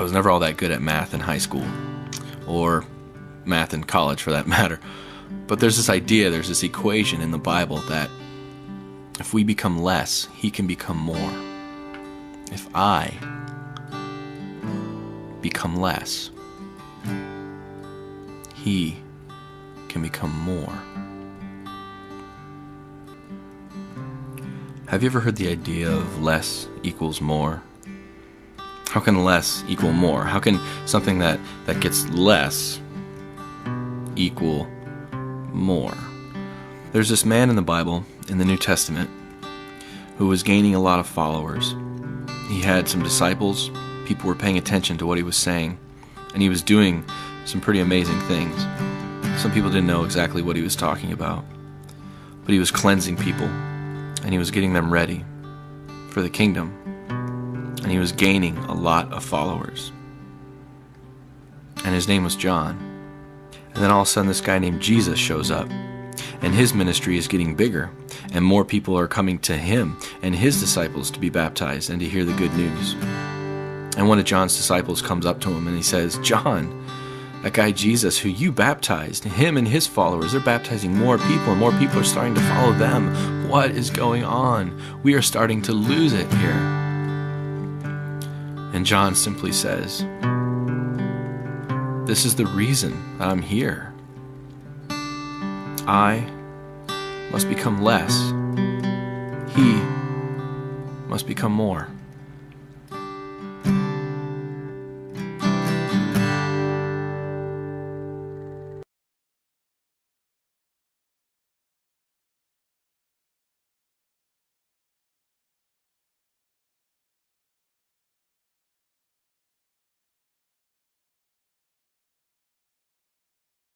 I was never all that good at math in high school, or math in college for that matter. But there's this equation in the Bible that if we become less, He can become more. If I become less, He can become more. Have you ever heard the idea of less equals more? How can less equal more? How can something that gets less equal more? There's this man in the Bible, in the New Testament, who was gaining a lot of followers. He had some disciples. People were paying attention to what he was saying, and he was doing some pretty amazing things. Some people didn't know exactly what he was talking about, but he was cleansing people, and he was getting them ready for the kingdom, and he was gaining a lot of followers. And his name was John. And then all of a sudden this guy named Jesus shows up, and his ministry is getting bigger, and more people are coming to him and his disciples to be baptized and to hear the good news. And one of John's disciples comes up to him and he says, "John, that guy Jesus who you baptized, him and his followers, they're baptizing more people, and more people are starting to follow them. What is going on? We are starting to lose it here." And John simply says, "This is the reason that I'm here. I must become less. He must become more."